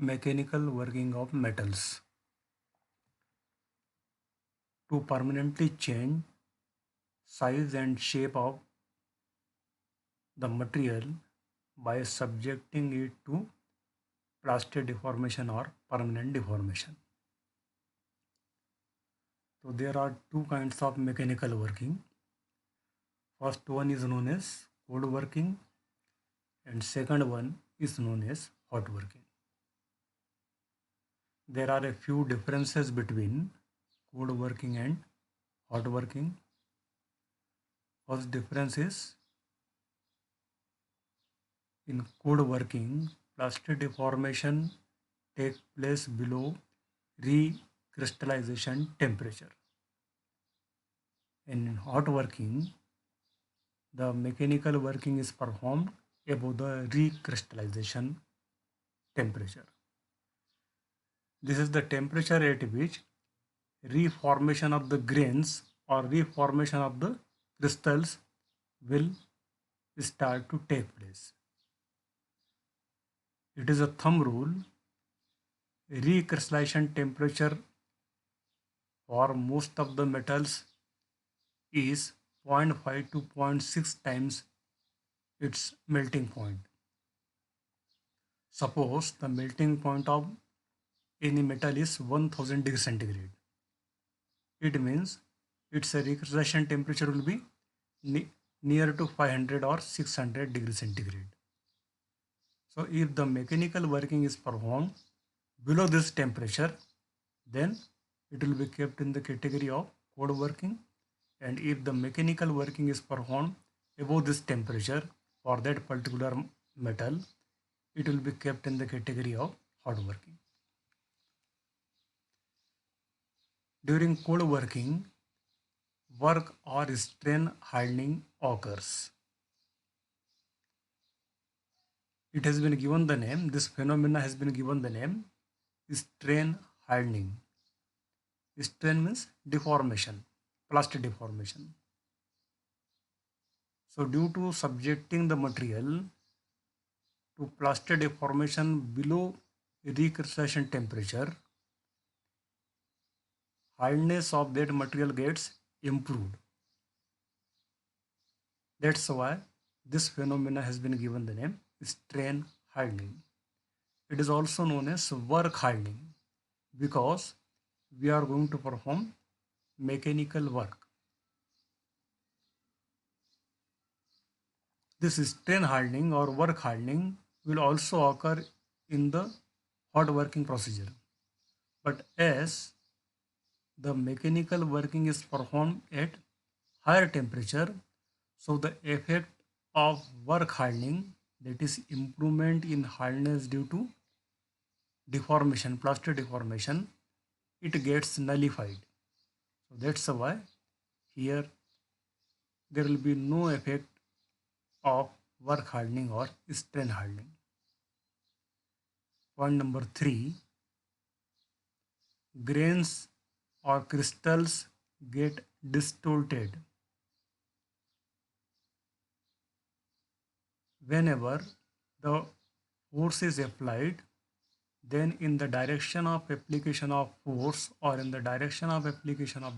Mechanical working of metals. To permanently change size and shape of the material by subjecting it to plastic deformation or permanent deformation. So there are two kinds of mechanical working. First one is known as cold working and second one is known as hot working. There are a few differences between cold working and hot working. First difference is in cold working, plastic deformation takes place below recrystallization temperature. And in hot working, the mechanical working is performed above the recrystallization temperature. This is the temperature at which reformation of the grains or reformation of the crystals will start to take place. It is a thumb rule. Recrystallization temperature for most of the metals is zero point 0.5 to zero point 0.6 times its melting point. Suppose the melting point of any metal is 1000 degrees centigrade. It means its recrystallization temperature will be near to 500 or 600 degrees centigrade. So if the mechanical working is performed below this temperature, then it will be kept in the category of cold working, and if the mechanical working is performed above this temperature for that particular metal, it will be kept in the category of hot working. During cold working, work or strain hardening occurs. It has been given the name, this phenomena has been given the name strain hardening. Strain means deformation, plastic deformation. So due to subjecting the material to plastic deformation below recrystallization temperature, hardness of that material gets improved. That's why this phenomena has been given the name strain hardening. It is also known as work hardening because we are going to perform mechanical work. This strain hardening or work hardening will also occur in the hot working procedure. But as the mechanical working is performed at higher temperature, so the effect of work hardening, that is improvement in hardness due to deformation, plastic deformation, it gets nullified. So that's why here there will be no effect of work hardening or strain hardening. Point number 3, grains or crystals get distorted whenever the force is applied. Then in the direction of application of force or in the direction of application of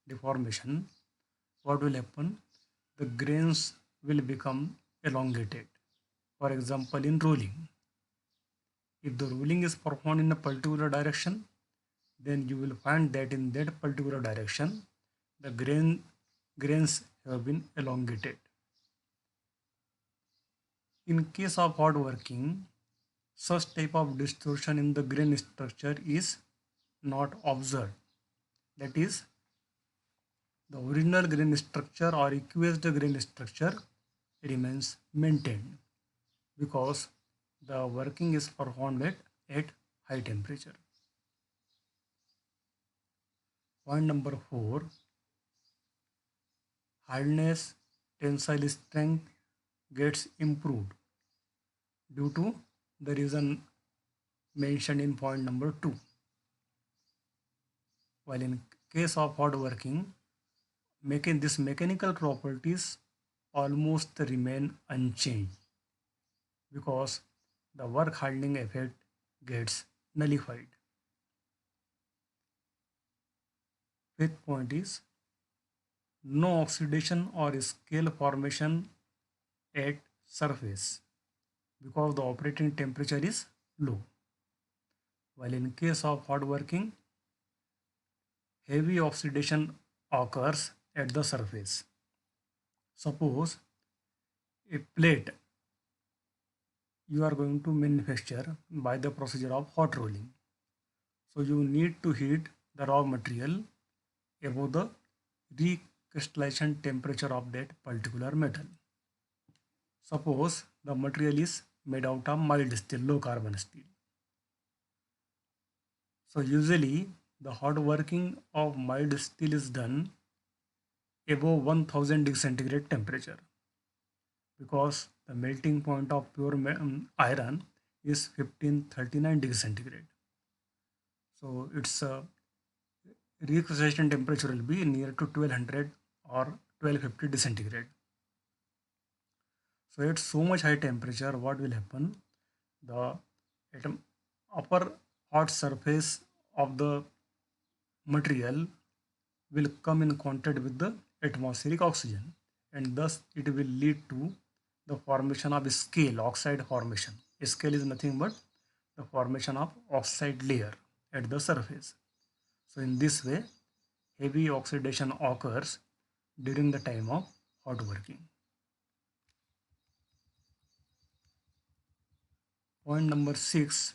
deformation, what will happen? The grains will become elongated. For example, in rolling, if the rolling is performed in a particular direction, then you will find that in that particular direction, the grains have been elongated. In case of hot working, such type of distortion in the grain structure is not observed. That is, the original grain structure or aqueous grain structure remains maintained because the working is performed at high temperature. Point number 4, hardness, tensile strength gets improved due to the reason mentioned in point number 2. While in case of hot working, these mechanical properties almost remain unchanged because the work hardening effect gets nullified. Fifth point is no oxidation or scale formation at surface because the operating temperature is low. While in case of hot working, heavy oxidation occurs at the surface. Suppose a plate you are going to manufacture by the procedure of hot rolling. So you need to heat the raw material above the recrystallization temperature of that particular metal. Suppose the material is made out of mild steel, low carbon steel. So usually the hot working of mild steel is done above 1000 degree centigrade temperature because the melting point of pure iron is 1539 degree centigrade. So its recrystallization temperature will be near to 1200 or 1250 degree centigrade. So at so much high temperature, what will happen? The atom upper hot surface of the material will come in contact with the atmospheric oxygen, and thus it will lead to the formation of scale, oxide formation. Scale is nothing but the formation of oxide layer at the surface. So in this way, heavy oxidation occurs during the time of hot working. Point number 6,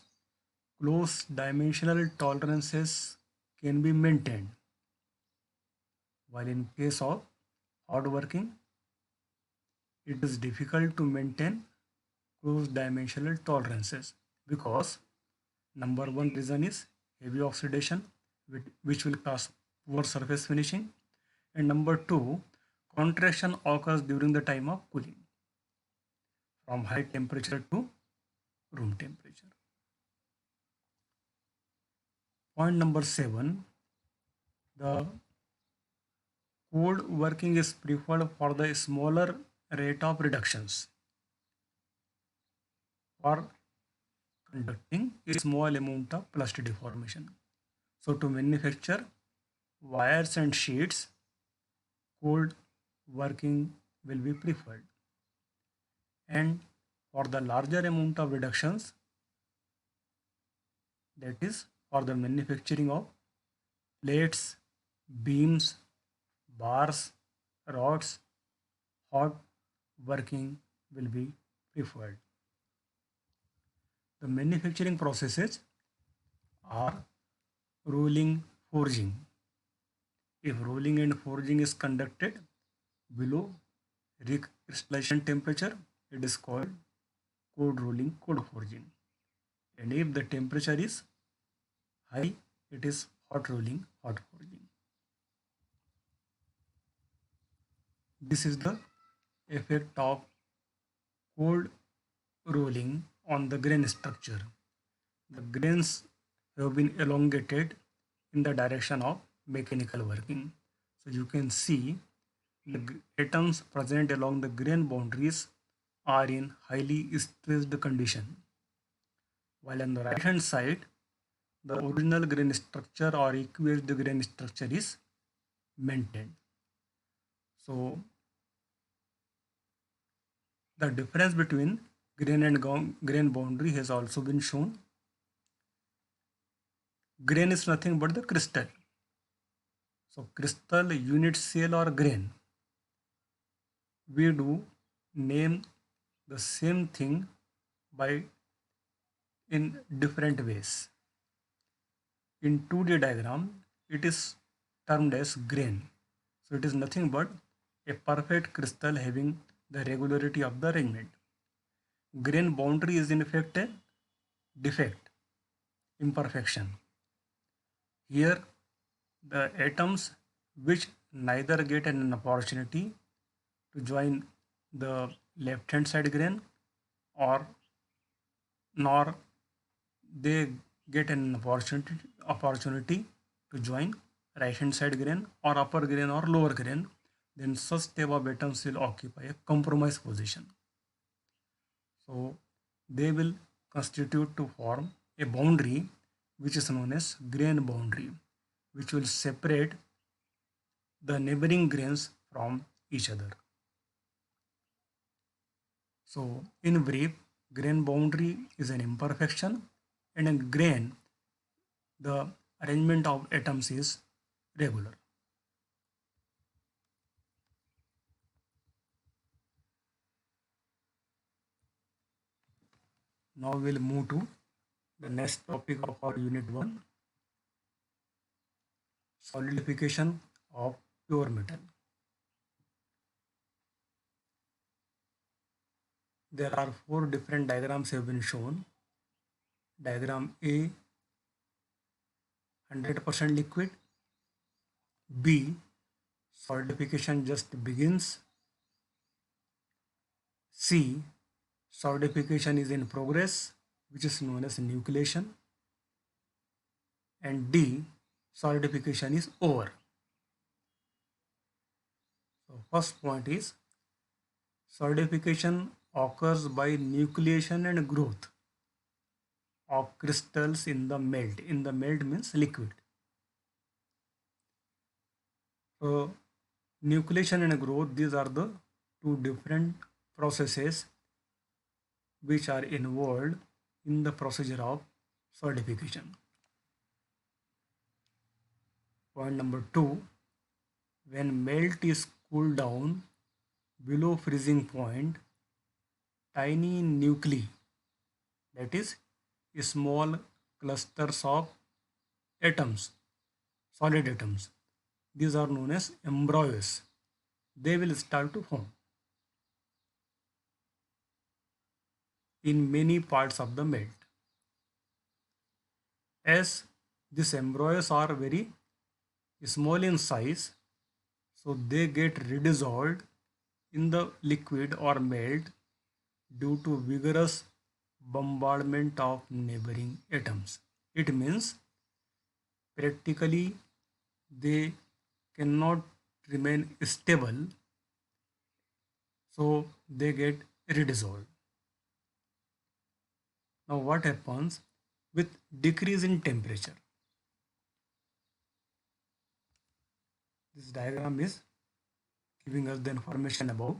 close dimensional tolerances can be maintained. While in case of hot working, it is difficult to maintain close dimensional tolerances because number one reason is heavy oxidation, which will cause poor surface finishing, and number two, contraction occurs during the time of cooling from high temperature to room temperature. Point number 7, the cold working is preferred for the smaller rate of reductions for conducting a small amount of plastic deformation. So to manufacture wires and sheets, cold working will be preferred. And for the larger amount of reductions, that is for the manufacturing of plates, beams, bars, rods, hot working will be preferred. The manufacturing processes are rolling, forging. If rolling and forging is conducted below recrystallization temperature, it is called cold rolling, cold forging. And if the temperature is high, it is hot rolling, hot forging. This is the effect of cold rolling on the grain structure. The grains have been elongated in the direction of mechanical working. So you can see the atoms present along the grain boundaries are in highly stressed condition. While on the right hand side, the original grain structure or equate grain structure is maintained. So the difference between grain and grain boundary has also been shown. Grain is nothing but the crystal. So crystal, unit cell or grain, we do name the same thing by in different ways. In 2D diagram, it is termed as grain. So it is nothing but a perfect crystal having the regularity of the arrangement. Grain boundary is in fact a defect, imperfection. Here the atoms which neither get an opportunity to join the left hand side grain or nor they get an opportunity to join right hand side grain or upper grain or lower grain, then such type of atoms will occupy a compromise position. So they will constitute to form a boundary which is known as grain boundary, which will separate the neighboring grains from each other. So, in brief, grain boundary is an imperfection, and in grain, the arrangement of atoms is regular. Now we'll move to the next topic of our unit 1, solidification of pure metal. There are 4 different diagrams have been shown. Diagram A, 100% liquid. B, solidification just begins. C, solidification is in progress, which is known as nucleation. And D, solidification is over. So first point is solidification occurs by nucleation and growth of crystals in the melt. In the melt means liquid. So nucleation and growth, these are the 2 different processes which are involved in the procedure of solidification. Point number 2, when melt is cooled down below freezing point, tiny nuclei, that is small clusters of atoms, solid atoms, these are known as embryos, they will start to form in many parts of the melt. As these embryos are very small in size, so they get redissolved in the liquid or melt due to vigorous bombardment of neighboring atoms. It means practically they cannot remain stable, so they get redissolved. Now what happens with decrease in temperature? This diagram is giving us the information about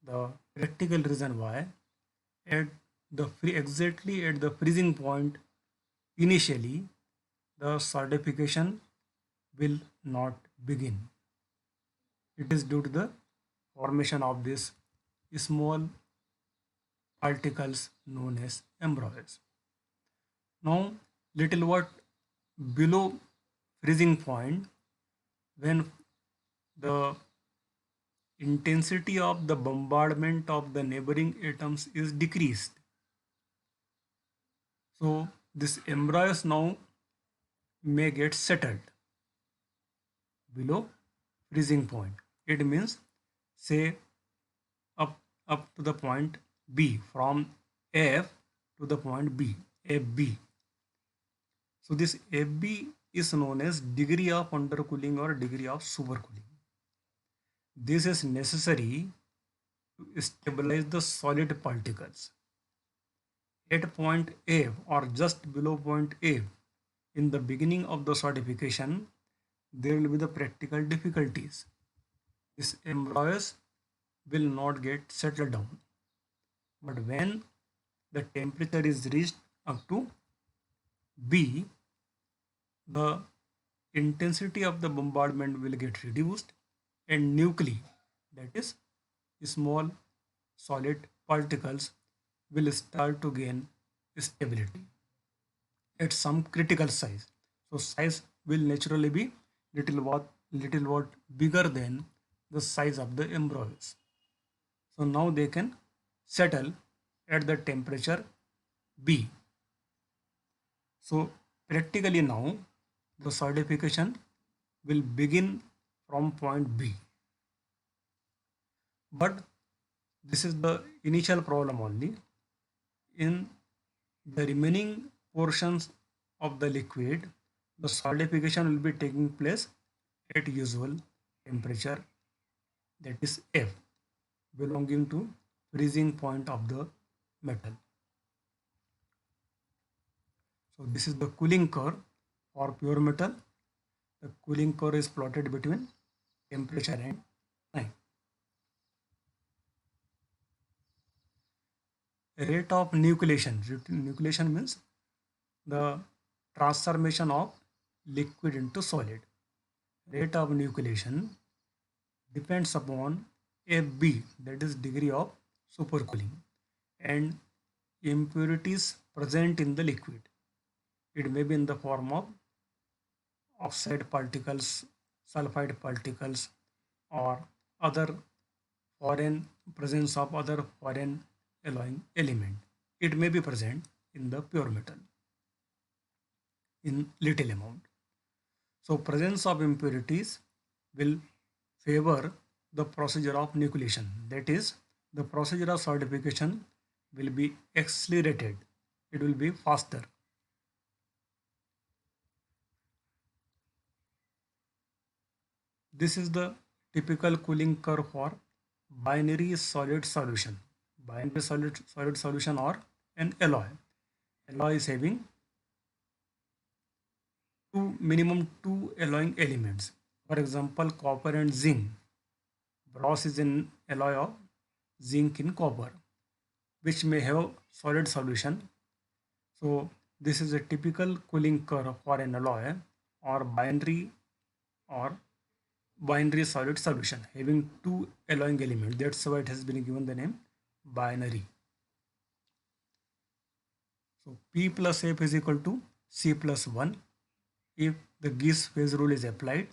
the practical reason why at exactly at the freezing point initially the solidification will not begin. It is due to the formation of these small particles known as embryos. Now little what below freezing point, when the intensity of the bombardment of the neighboring atoms is decreased, so this embryos now may get settled below freezing point. It means say up to the point B, from F to the point B, FB. So this FB is known as degree of undercooling or degree of supercooling. This is necessary to stabilize the solid particles. At point F or just below point F, in the beginning of the solidification, there will be the practical difficulties. These embryos will not get settled down. But when the temperature is reached up to B, the intensity of the bombardment will get reduced and nuclei, that is small solid particles, will start to gain stability at some critical size. So size will naturally be little what bigger than the size of the embryos. So now they can settle at the temperature B. So practically now the solidification will begin from point B. But this is the initial problem only. In the remaining portions of the liquid, the solidification will be taking place at usual temperature, that is F, belonging to freezing point of the metal. So this is the cooling curve for pure metal. The cooling curve is plotted between temperature and time. Rate of nucleation. Nucleation means the transformation of liquid into solid. Rate of nucleation depends upon FB, that is degree of supercooling, and impurities present in the liquid. It may be in the form of oxide particles, sulfide particles, or other foreign presence of other foreign alloying element. It may be present in the pure metal in little amount. So presence of impurities will favor the procedure of nucleation. That is, the procedure of solidification will be accelerated. It will be faster. This is the typical cooling curve for binary solid solution. Binary solid solution or an alloy. Alloy is having minimum two alloying elements. For example, copper and zinc. Brass is an alloy of zinc in copper, which may have solid solution. So this is a typical cooling curve for an alloy or or binary solid solution having two alloying elements. That's why it has been given the name binary. So P plus F is equal to C plus 1. If the Gibbs phase rule is applied,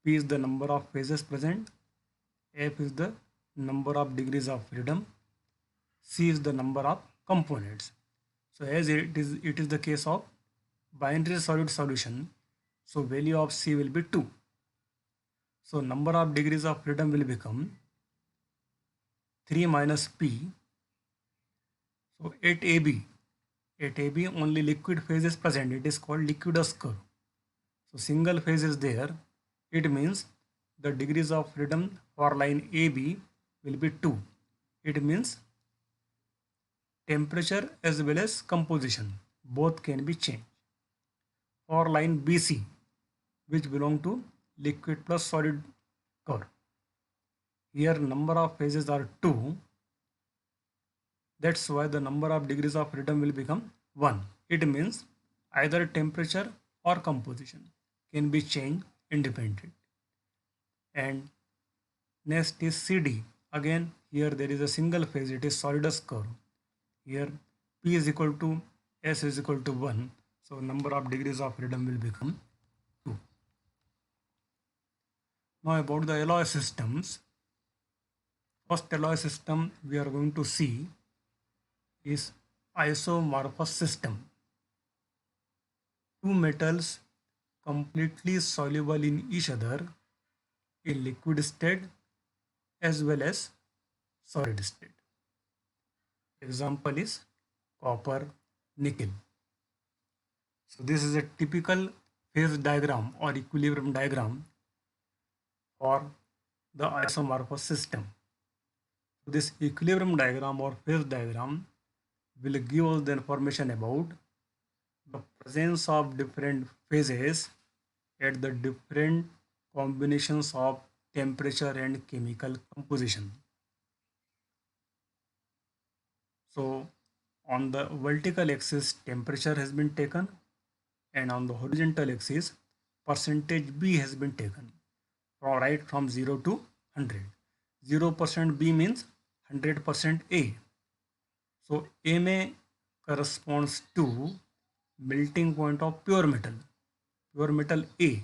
P is the number of phases present, F is the number of degrees of freedom, C is the number of components. So as it is the case of binary solid solution, so value of C will be 2. So number of degrees of freedom will become 3 minus P. So at AB only liquid phase is present. It is called liquidus curve. So single phase is there. It means the degrees of freedom for line AB will be 2. It means temperature as well as composition both can be changed. For line BC, which belong to liquid plus solid curve, here number of phases are 2. That's why the number of degrees of freedom will become 1. It means either temperature or composition can be changed independently. And next is CD. Again, here there is a single phase, it is solidus curve. Here P is equal to S is equal to 1. So number of degrees of freedom will become 2. Now about the alloy systems. First alloy system we are going to see is isomorphous system. Two metals completely soluble in each other in liquid state as well as solid state. Example is copper, nickel. So this is a typical phase diagram or equilibrium diagram for the isomorphous system. So this equilibrium diagram or phase diagram will give us the information about the presence of different phases at the different combinations of temperature and chemical composition. So on the vertical axis temperature has been taken and on the horizontal axis percentage B has been taken from 0 to 100. 0% B means 100% A. So Ma corresponds to melting point of pure metal. Pure metal A.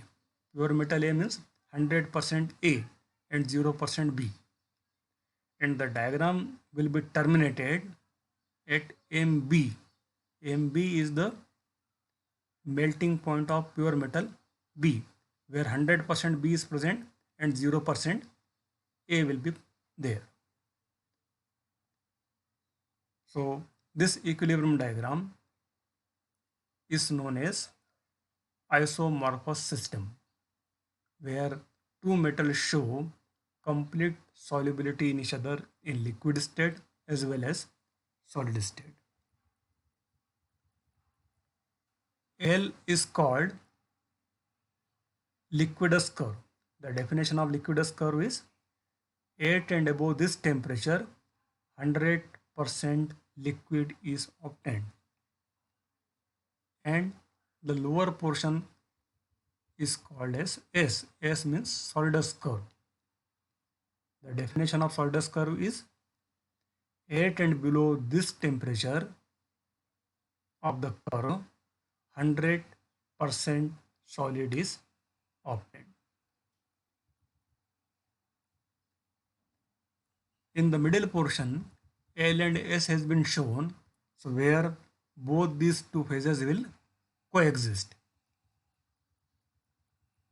Pure metal A means 100% A and 0% B. And the diagram will be terminated at MB. MB is the melting point of pure metal B, where 100% B is present and 0% A will be there. So this equilibrium diagram is known as isomorphous system, where two metals show complete solubility in each other in liquid state as well as solid state. L is called liquidus curve. The definition of liquidus curve is at and above this temperature 100% liquid is obtained, and the lower portion is called as S. S means Saldus curve. The definition of Saldus curve is at and below this temperature of the curve 100% solid is obtained. In the middle portion, L and S has been shown, so where both these two phases will coexist.